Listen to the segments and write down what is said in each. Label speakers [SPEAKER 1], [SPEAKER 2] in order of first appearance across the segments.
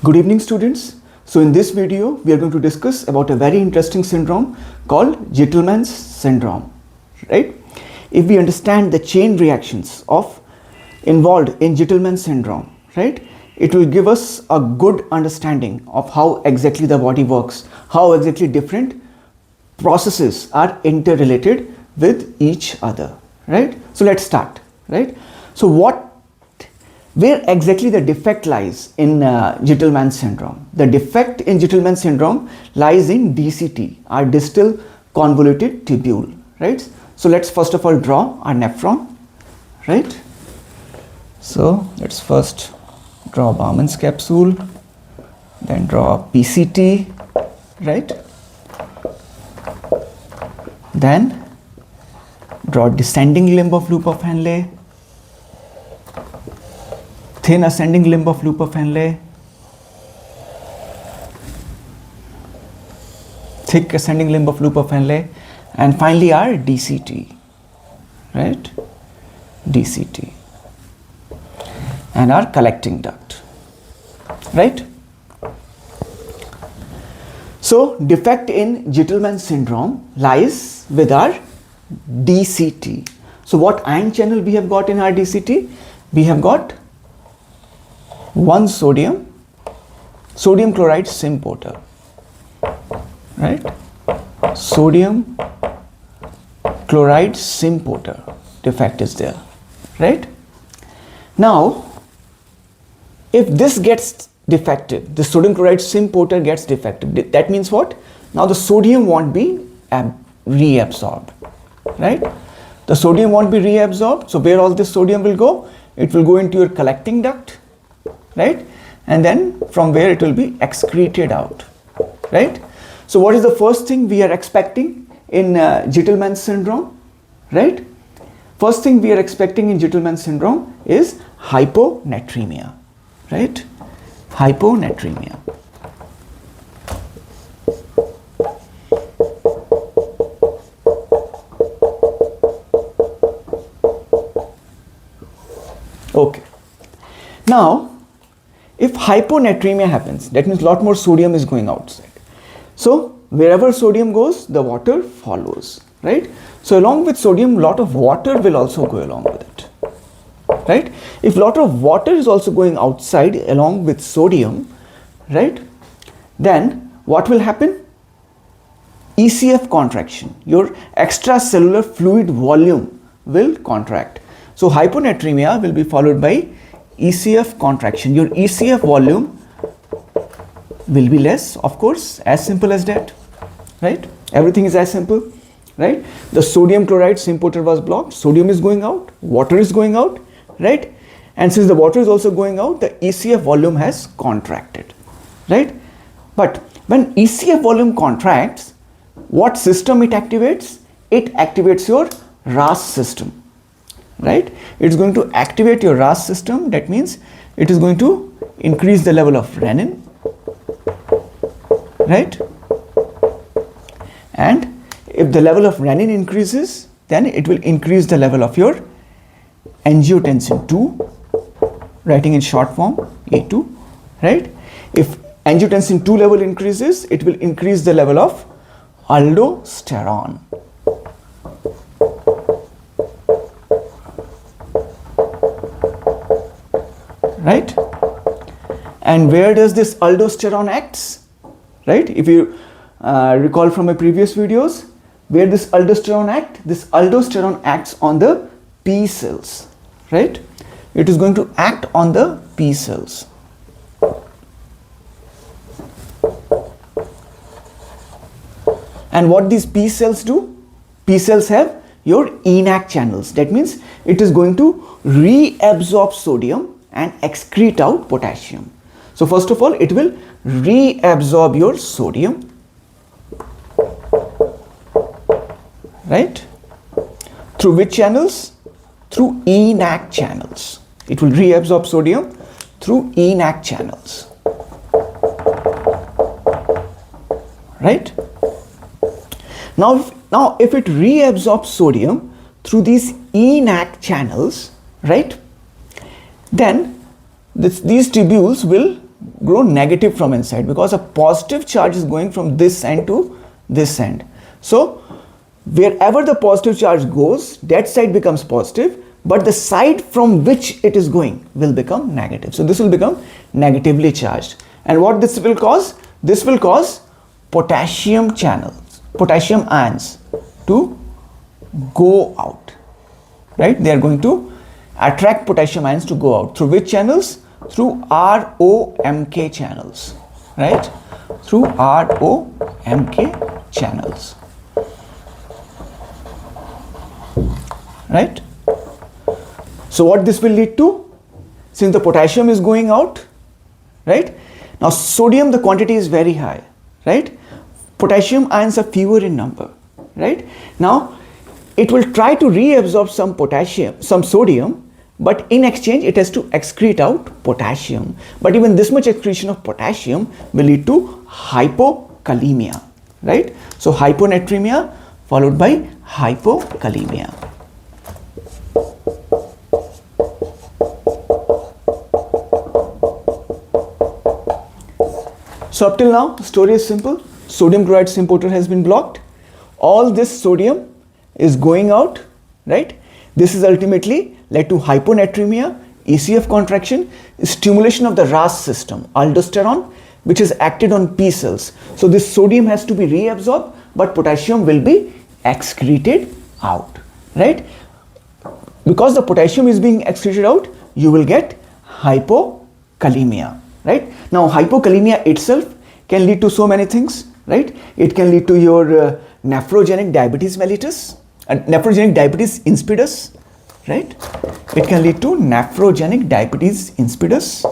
[SPEAKER 1] Good evening, students. So in this video we are going to discuss about a very interesting syndrome called Gitelman's syndrome, right? If we understand the chain reactions involved in Gitelman's syndrome, right, it will give us a good understanding of how exactly the body works, how exactly different processes are interrelated with each other, right? So let's start, right? So where exactly the defect lies in Gitelman syndrome? The defect in Gitelman syndrome lies in DCT, our distal convoluted tubule, right? So let's first of all draw our nephron, right? So let's first draw Bowman's capsule, then draw PCT, right? Then draw descending limb of loop of Henle, thin ascending limb of loop of Henle, thick ascending limb of loop of Henle, and finally our DCT, right? DCT, and our collecting duct, right? So defect in Gitelman syndrome lies with our DCT. So what ion channel we have got in our DCT? We have got one sodium chloride symporter, right? Sodium chloride symporter defect is there, right? Now if this gets defective, the sodium chloride symporter gets defective, that means what? Now the sodium won't be reabsorbed, right? The sodium won't be reabsorbed, so where all this sodium will go? It will go into your collecting duct, right? And then from where it will be excreted out, right? So what is the first thing we are expecting in Gitelman syndrome, right? First thing we are expecting in Gitelman syndrome is hyponatremia, right? Hyponatremia. Okay. Now if hyponatremia happens, that means a lot more sodium is going outside. So wherever sodium goes, the water follows, right? So along with sodium, lot of water will also go along with it, right? If lot of water is also going outside along with sodium, right, then what will happen? ECF contraction, your extracellular fluid volume will contract. So hyponatremia will be followed by ECF contraction. Your ECF volume will be less, of course, as simple as that, right? Everything is as simple, right? The sodium chloride symporter was blocked, sodium is going out, water is going out, right? And since the water is also going out, the ECF volume has contracted, right? But when ECF volume contracts, what system it activates? It activates your RAS system, right? It's going to activate your RAS system. That means it is going to increase the level of renin, right? And if the level of renin increases, then it will increase the level of your angiotensin 2, writing in short form A2, right? If angiotensin 2 level increases, it will increase the level of aldosterone, right? And where does this aldosterone acts, right? If you recall from my previous videos, where this aldosterone acts on the P cells, right? It is going to act on the P cells. And what these P cells do? P cells have your ENaC channels. That means it is going to reabsorb sodium and excrete out potassium. So first of all, it will reabsorb your sodium, right? Through which channels? Through ENaC channels. It will reabsorb sodium through ENaC channels, right? Now if it reabsorbs sodium through these ENaC channels, right, then these tubules will grow negative from inside, because a positive charge is going from this end to this end. So wherever the positive charge goes, that side becomes positive, but the side from which it is going will become negative. So this will become negatively charged. And what this will cause? This will cause potassium channels, potassium ions to go out, right? They are going to attract potassium ions to go out. Through which channels? Through ROMK channels, right? Through ROMK channels, right? So what this will lead to? Since the potassium is going out, right? Now sodium, the quantity is very high, right? Potassium ions are fewer in number, right? Now it will try to reabsorb some potassium, some sodium, but in exchange it has to excrete out potassium. But even this much excretion of potassium will lead to hypokalemia, right? So hyponatremia followed by hypokalemia. So up till now, the story is simple. Sodium chloride importer has been blocked. All this sodium is going out, right? This is ultimately led to hyponatremia, ECF contraction, stimulation of the RAS system, aldosterone, which is acted on P cells. So this sodium has to be reabsorbed, but potassium will be excreted out, right? Because the potassium is being excreted out, you will get hypokalemia, right? Now hypokalemia itself can lead to so many things, right? It can lead to your nephrogenic diabetes mellitus, nephrogenic diabetes insipidus, right? It can lead to nephrogenic diabetes insipidus.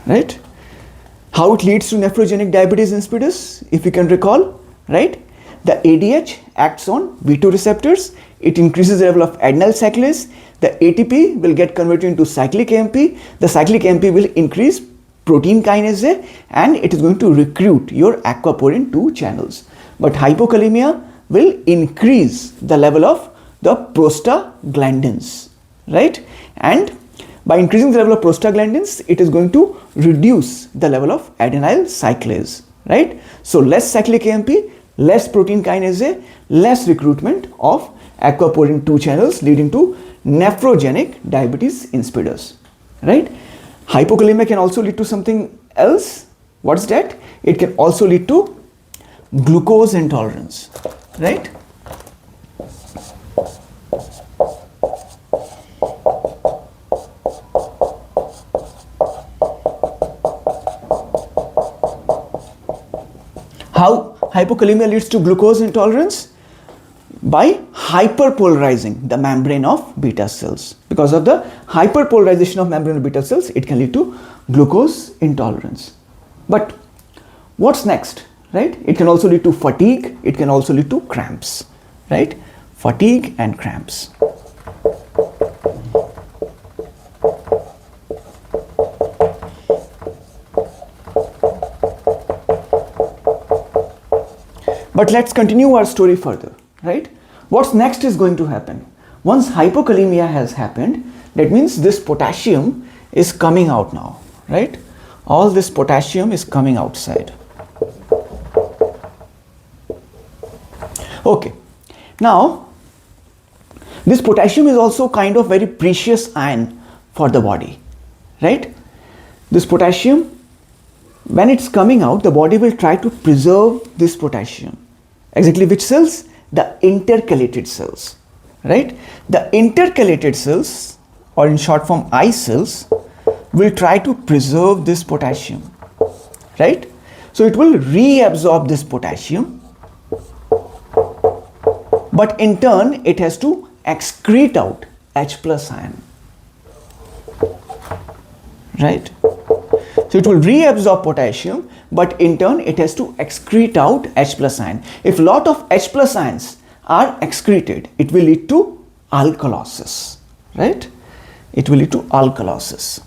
[SPEAKER 1] Right? How it leads to nephrogenic diabetes insipidus, if you can recall, right? The ADH acts on V2 receptors. It increases the level of adenyl cyclase. The ATP will get converted into cyclic AMP. The cyclic AMP will increase protein kinase A, and it is going to recruit your aquaporin 2 channels. But hypokalemia will increase the level of the prostaglandins, right? And by increasing the level of prostaglandins, it is going to reduce the level of adenyl cyclase, right? So less cyclic AMP, less protein kinase A, less recruitment of aquaporin 2 channels, leading to nephrogenic diabetes insipidus, right? Hypokalemia can also lead to something else. What's that? It can also lead to glucose intolerance, right? How hypokalemia leads to glucose intolerance? By hyperpolarizing the membrane of beta cells. Because of the hyperpolarization of membrane of beta cells, it can lead to glucose intolerance. But what's next, right? It can also lead to fatigue. It can also lead to cramps, right? Fatigue and cramps. But let's continue our story further, right? What's next is going to happen. Once hypokalemia has happened, that means this potassium is coming out now, right? All this potassium is coming outside. Okay, now this potassium is also kind of very precious ion for the body, right? This potassium, when it's coming out, the body will try to preserve this potassium. Exactly which cells? The intercalated cells, right? The intercalated cells, or in short form I cells, will try to preserve this potassium, right? So it will reabsorb this potassium, but in turn it has to excrete out H plus ion, right? So it will reabsorb potassium, but in turn it has to excrete out H plus ion. If lot of H plus ions are excreted, it will lead to alkalosis, right? It will lead to alkalosis.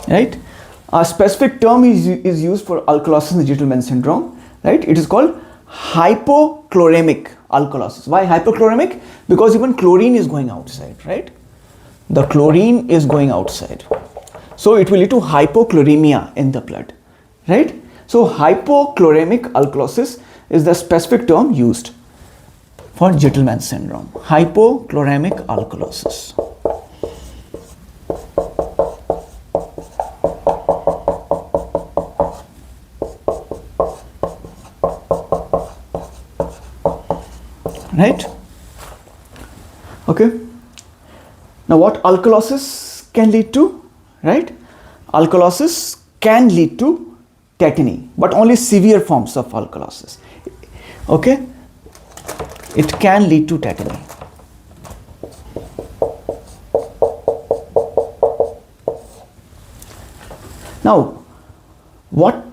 [SPEAKER 1] Right? A specific term is used for alkalosis in Gitelman syndrome, right? It is called hypochloremic alkalosis. Why hypochloremic? Because even chlorine is going outside, right? The chlorine is going outside. So it will lead to hypochloremia in the blood, right? So hypochloremic alkalosis is the specific term used for Gitelman syndrome. Hypochloremic alkalosis. Right? Okay. Now what alkalosis can lead to? Right? Alkalosis can lead to tetany, but only severe forms of alkalosis. Okay? It can lead to tetany. Now, what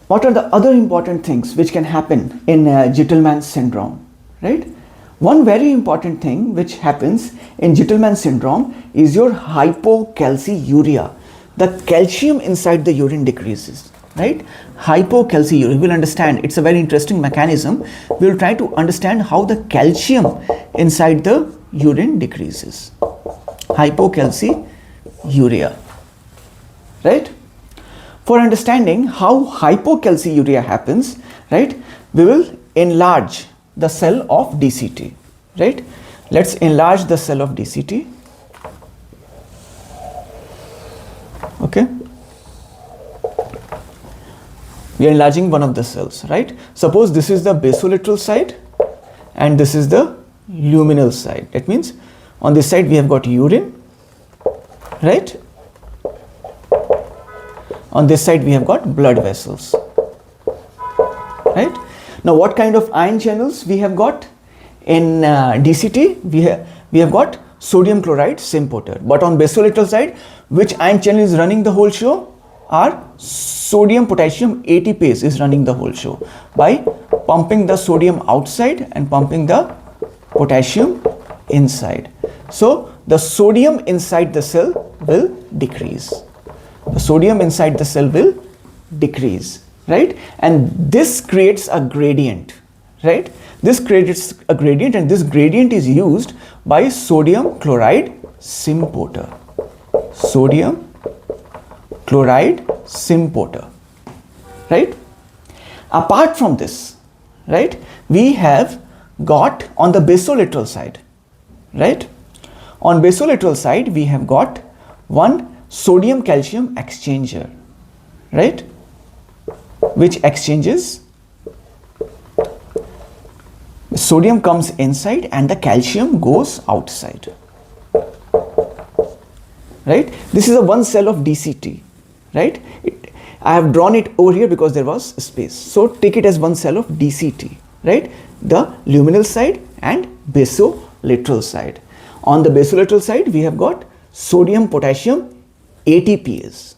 [SPEAKER 1] are the other important things which can happen in Gitelman syndrome? Right? One very important thing which happens in Gitelman syndrome is your hypocalciuria. The calcium inside the urine decreases, right? Hypocalciuria, you will understand, it's a very interesting mechanism. We will try to understand how the calcium inside the urine decreases. Hypocalciuria, right? For understanding how hypocalciuria happens, right, we will enlarge the cell of DCT, right? Let's enlarge the cell of DCT. Okay. We are enlarging one of the cells, right? Suppose this is the basolateral side and this is the luminal side. That means on this side we have got urine, right? On this side we have got blood vessels, right? Now what kind of ion channels we have got in DCT? We have got sodium chloride sympater, but on basolateral side which ion channel is running the whole show? Our sodium potassium ATPase is running the whole show by pumping the sodium outside and pumping the potassium inside. So the sodium inside the cell will decrease. The sodium inside the cell will decrease, right? And this creates a gradient, right? This creates a gradient, and this gradient is used by sodium chloride sympater. Sodium chloride sympater, right? Apart from this, right, we have got on the basolateral side, right? On basolateral side we have got one sodium calcium exchanger, right, which exchanges sodium comes inside and the calcium goes outside, right? This is a one cell of DCT, right? I have drawn it over here because there was space, so take it as one cell of DCT, right? The luminal side and basolateral side. On the basolateral side we have got sodium potassium ATPase,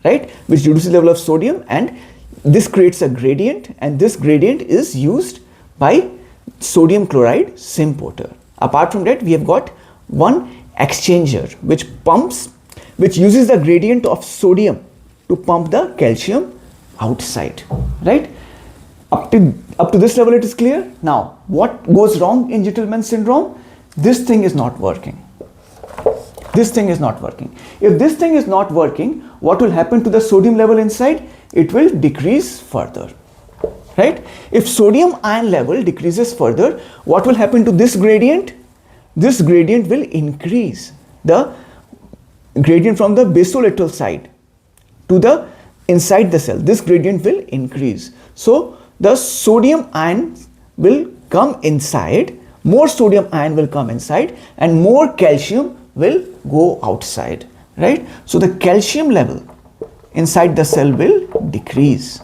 [SPEAKER 1] right, which reduces the level of sodium, and this creates a gradient, and this gradient is used by sodium chloride sympater. Apart from that we have got one exchanger which uses the gradient of sodium to pump the calcium outside, right? Up to this level it is clear. Now what goes wrong in Gitelman syndrome? This thing is not working. This thing is not working. If this thing is not working, what will happen to the sodium level inside? It will decrease further, right? If sodium ion level decreases further, what will happen to this gradient? This gradient will increase. The gradient from the basolateral side to the inside the cell, this gradient will increase. So the sodium ion will come inside, more sodium ion will come inside, and more calcium will go outside, right? So the calcium level inside the cell will decrease,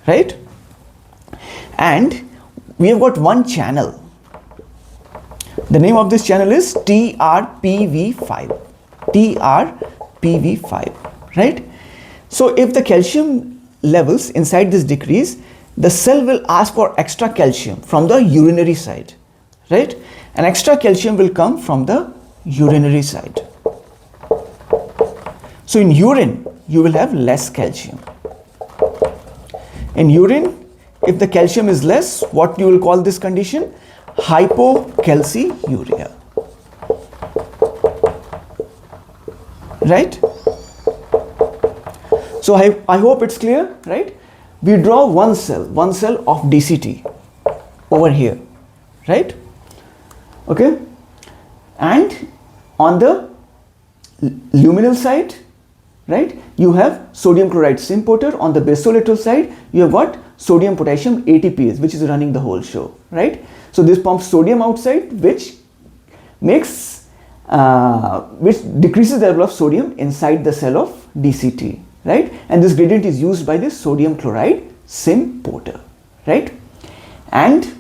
[SPEAKER 1] right? And we have got one channel. The name of this channel is TRPV5, TRPV5, right? So if the calcium levels inside this decrease, the cell will ask for extra calcium from the urinary side, right? And extra calcium will come from the urinary side. So in urine, you will have less calcium. In urine, if the calcium is less, what you will call this condition? Hypocalciuria. Right? So I hope it's clear, right? We draw one cell of DCT over here, right? Okay? And on the luminal side, right, you have sodium chloride sympater. On the basolateral side, you have what? Sodium potassium ATPase, which is running the whole show, right? So this pumps sodium outside, which makes which decreases the level of sodium inside the cell of DCT, right? And this gradient is used by this sodium chloride sympater, right? And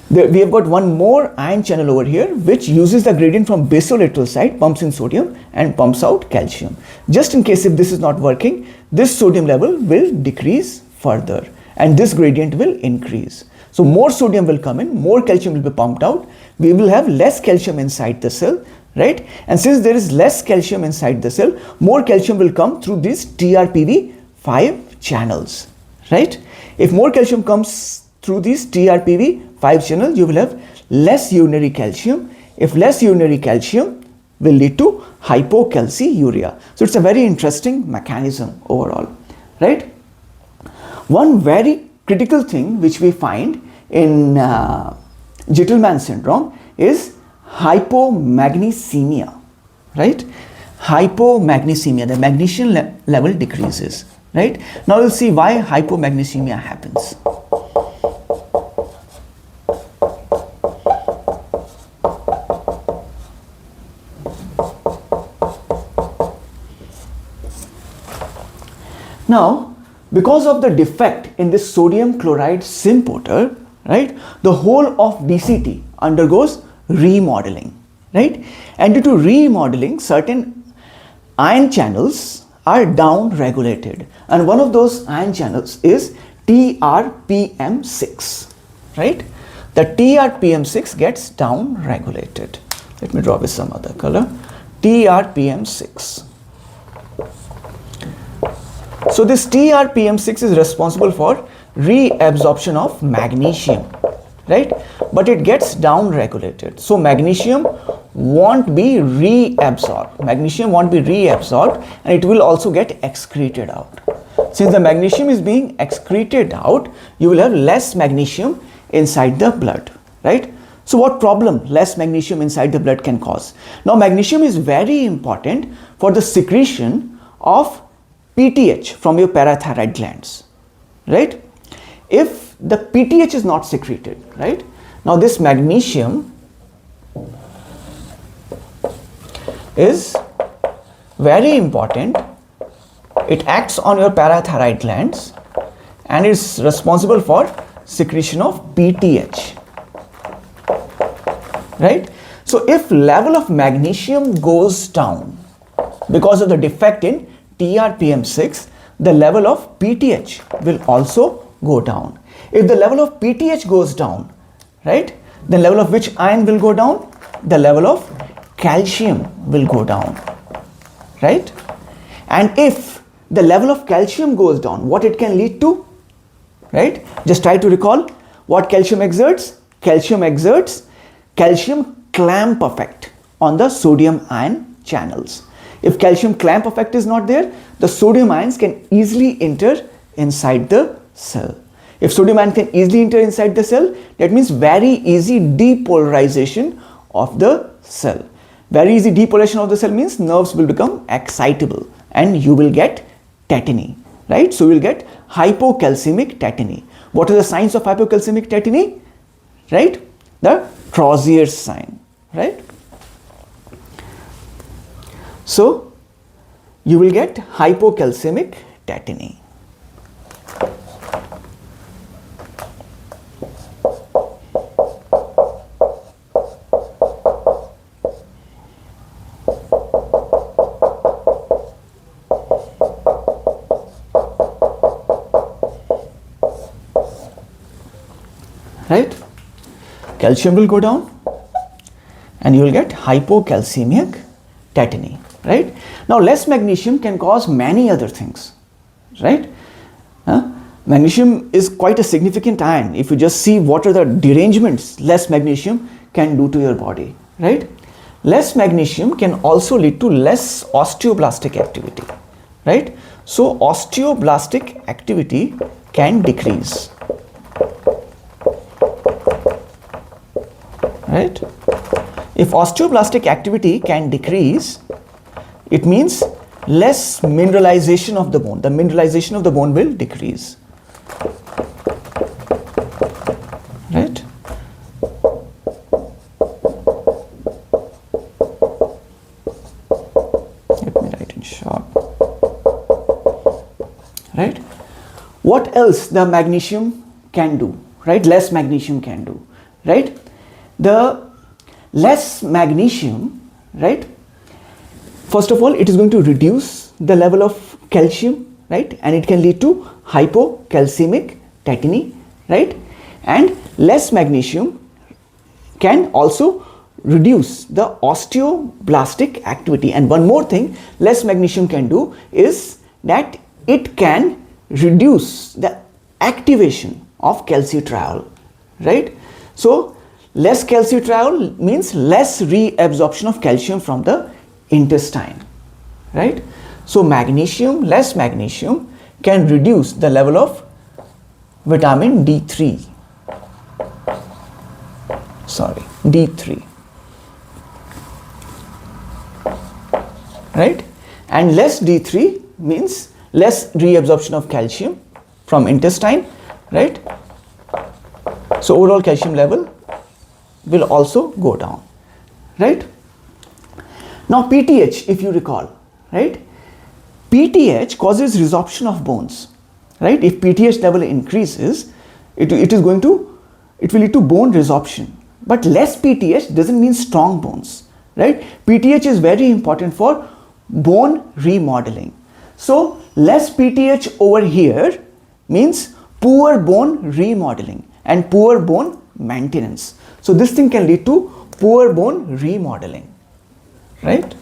[SPEAKER 1] we have got one more ion channel over here, which uses the gradient from basolateral side, pumps in sodium and pumps out calcium. Just in case if this is not working, this sodium level will decrease further and this gradient will increase. So more sodium will come in, more calcium will be pumped out. We will have less calcium inside the cell, right? And since there is less calcium inside the cell, more calcium will come through these TRPV5 channels, right? If more calcium comes through these TRPV5 channels, you will have less urinary calcium. If less urinary calcium will lead to hypocalciuria. So it's a very interesting mechanism overall, right? One very critical thing which we find in Gitelman syndrome is hypomagnesemia, right? Hypomagnesemia, the magnesium level decreases, right? Now we'll see why hypomagnesemia happens. Now, because of the defect in this sodium chloride sympater, right, the whole of DCT undergoes remodeling, right? And due to remodeling, certain ion channels are down regulated, and one of those ion channels is TRPM6, right? The TRPM6 gets down regulated. Let me draw with some other color. TRPM6. So this TRPM6 is responsible for reabsorption of magnesium, right? But it gets down regulated. So magnesium won't be reabsorbed. Magnesium won't be reabsorbed and it will also get excreted out. Since the magnesium is being excreted out, you will have less magnesium inside the blood, right? So what problem less magnesium inside the blood can cause? Now magnesium is very important for the secretion of PTH from your parathyroid glands, right? If the PTH is not secreted, right? Now this magnesium is very important. It acts on your parathyroid glands and is responsible for secretion of PTH, right? So if level of magnesium goes down because of the defect in TRPM6, the level of PTH will also go down. If the level of PTH goes down, right, the level of which ion will go down? The level of calcium will go down, right? And if the level of calcium goes down, what it can lead to, right? Just try to recall what calcium exerts. Calcium exerts calcium clamp effect on the sodium ion channels. If calcium clamp effect is not there, the sodium ions can easily enter inside the cell. If sodium ion can easily enter inside the cell, that means very easy depolarization of the cell. Very easy depolarization of the cell means nerves will become excitable and you will get tetany, right? So you will get hypocalcemic tetany. What are the signs of hypocalcemic tetany? Right? The Crozier's sign, right? So you will get hypocalcemic tetany. right? Calcium will go down and you will get hypocalcemic tetany, right? Now less magnesium can cause many other things, right? Magnesium is quite a significant ion. If you just see what are the derangements less magnesium can do to your body, right? Less magnesium can also lead to less osteoblastic activity, right? So osteoblastic activity can decrease, right? If osteoblastic activity can decrease, it means less mineralization of the bone. The mineralization of the bone will decrease, right? Let me write in short, right? What else the magnesium can do, right? Less magnesium can do, right? The less magnesium, right? First of all, it is going to reduce the level of calcium, right? And it can lead to hypocalcemic tetany, right? And less magnesium can also reduce the osteoblastic activity. And one more thing less magnesium can do is that it can reduce the activation of calcitriol, right? So less calcitriol means less reabsorption of calcium from the intestine, right? So magnesium, less magnesium can reduce the level of vitamin D3, D3, right? And less D3 means less reabsorption of calcium from intestine, right? So overall calcium level will also go down, right? Now PTH, if you recall, right? PTH causes resorption of bones, right? If PTH level increases, it will lead to bone resorption. But less PTH doesn't mean strong bones, right? PTH is very important for bone remodeling. So less PTH over here means poor bone remodeling and poor bone maintenance. So this thing can lead to poor bone remodeling, right?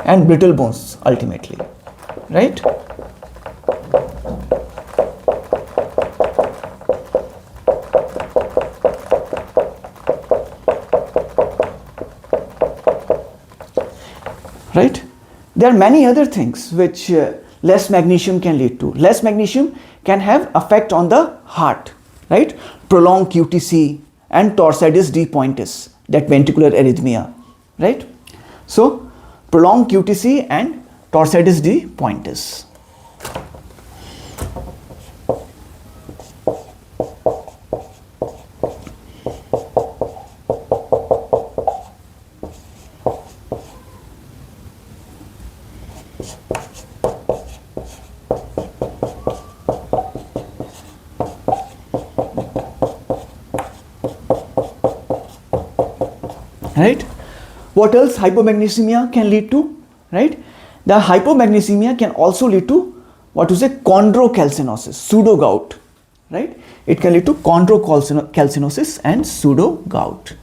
[SPEAKER 1] And brittle bones ultimately, right? Right? There are many other things which less magnesium can lead to. Less magnesium can have effect on the heart, right? Prolonged QTC and torsades de pointis, that ventricular arrhythmia, right? So prolonged QTC and torsades de pointis. Right? What else hypomagnesemia can lead to? Right? The hypomagnesemia can also lead to what you say chondrocalcinosis, pseudo gout. Right? It can lead to chondrocalcinosis and pseudo gout.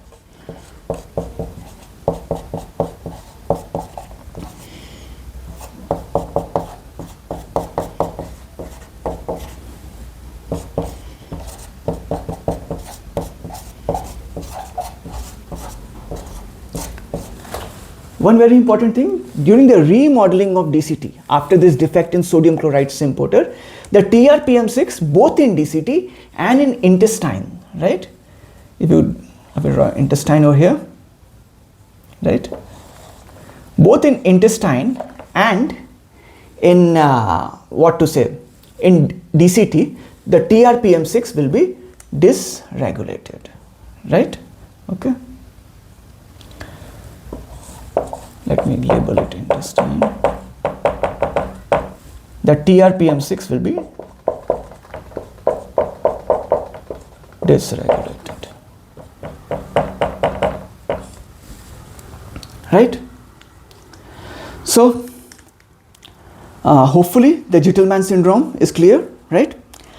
[SPEAKER 1] One very important thing, during the remodeling of DCT, after this defect in sodium chloride symporter, the TRPM6 both in DCT and in intestine, right? If you have a intestine over here, right? Both in intestine and in in DCT, the TRPM6 will be dysregulated, right? Okay. Let me label it intestine. The TRPM6 will be dysregulated. Right? So, hopefully the Gitelman syndrome is clear, right?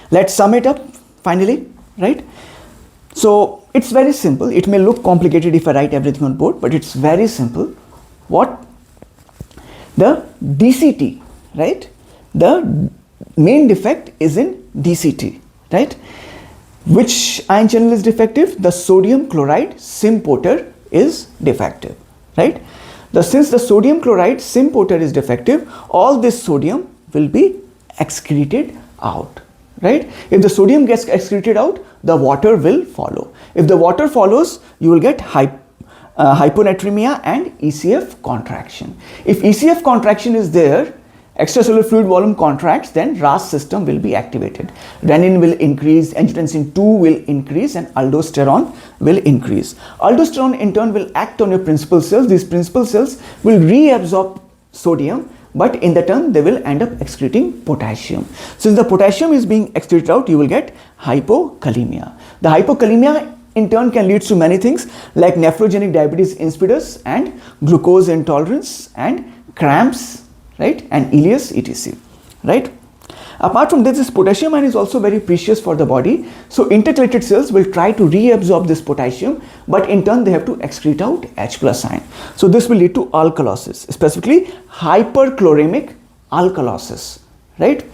[SPEAKER 1] Let's sum it up finally, right? So it's very simple. It may look complicated if I write everything on board, but it's very simple. What? The DCT, right? The main defect is in DCT, right? Which ion channel is defective? The sodium chloride symporter is defective, right? Since the sodium chloride symporter is defective, all this sodium will be excreted out, right? If the sodium gets excreted out, the water will follow. If the water follows, you will get hyponatremia and ECF contraction. If ECF contraction is there, extracellular fluid volume contracts, then RAS system will be activated. Renin will increase, angiotensin 2 will increase, and aldosterone will increase. Aldosterone in turn will act on your principal cells. These principal cells will reabsorb sodium, but in the turn they will end up excreting potassium. Since the potassium is being excreted out, you will get hypokalemia. The hypokalemia in turn can lead to many things like nephrogenic diabetes insipidus and glucose intolerance and cramps, right, and ileus etc, right? Apart from this potassium ion is also very precious for the body. So intercalated cells will try to reabsorb this potassium, but in turn they have to excrete out H plus ion. So this will lead to alkalosis, specifically hyperchloremic alkalosis, right?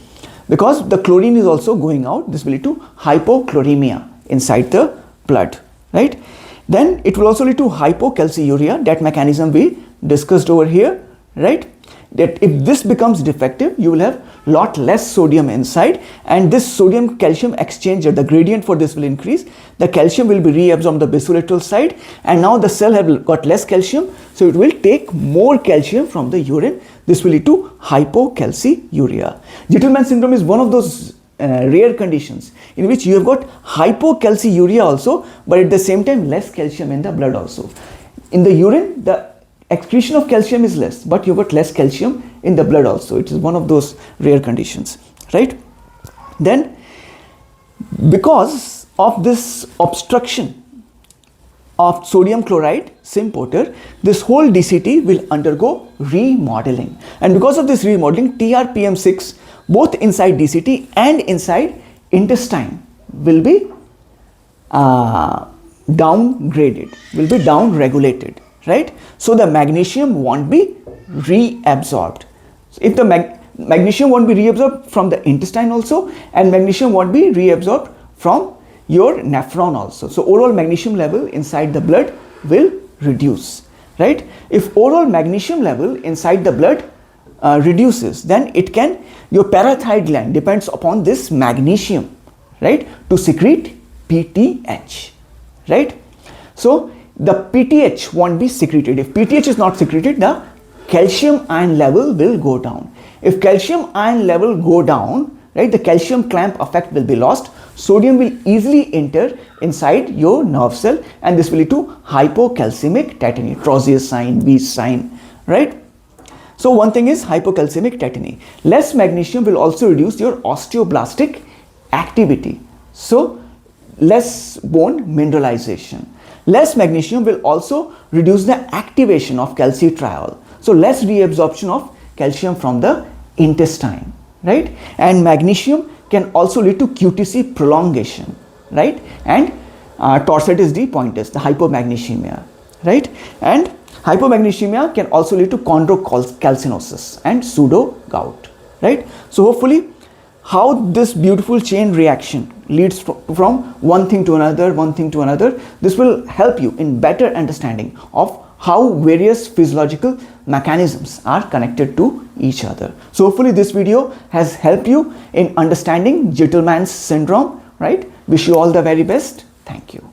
[SPEAKER 1] Because the chlorine is also going out, this will lead to hypochloremia inside the blood, right? Then it will also lead to hypocalciuria. That mechanism we discussed over here, right? That if this becomes defective, you will have lot less sodium inside, and this sodium calcium exchanger, the gradient for this will increase. The calcium will be reabsorbed on the basolateral side, and now the cell have got less calcium, so it will take more calcium from the urine. This will lead to hypocalciuria. Gitelman syndrome is one of those rare conditions in which you have got hypocalciuria also, but at the same time less calcium in the blood also. In the urine, the excretion of calcium is less, but you got less calcium in the blood also. It is one of those rare conditions, right? Then because of this obstruction of sodium chloride symporter, this whole DCT will undergo remodeling, and because of this remodeling, TRPM6 both inside DCT and inside intestine will be downgraded, will be down regulated, right? So the magnesium won't be reabsorbed. So if the magnesium won't be reabsorbed from the intestine also, and magnesium won't be reabsorbed from your nephron also. So overall magnesium level inside the blood will reduce, right? If overall magnesium level inside the blood reduces, then it can, your parathyroid gland depends upon this magnesium, right, to secrete PTH, right? So the PTH won't be secreted. If PTH is not secreted, the calcium ion level will go down. If calcium ion level go down, right, the calcium clamp effect will be lost. Sodium will easily enter inside your nerve cell, and this will lead to hypocalcemic tetany, Trozier sign, Weis sign, right? So one thing is hypocalcemic tetany. Less magnesium will also reduce your osteoblastic activity. So less bone mineralization. Less magnesium will also reduce the activation of calcitriol. So less reabsorption of calcium from the intestine, right? And magnesium can also lead to QTC prolongation, right? And torsitis de pointis, the hypomagnesemia, right? And hypomagnesemia can also lead to chondrocalcinosis and pseudo gout, right? So hopefully how this beautiful chain reaction leads from one thing to another, this will help you in better understanding of how various physiological mechanisms are connected to each other. So hopefully this video has helped you in understanding Gitelman's syndrome, right? Wish you all the very best. Thank you.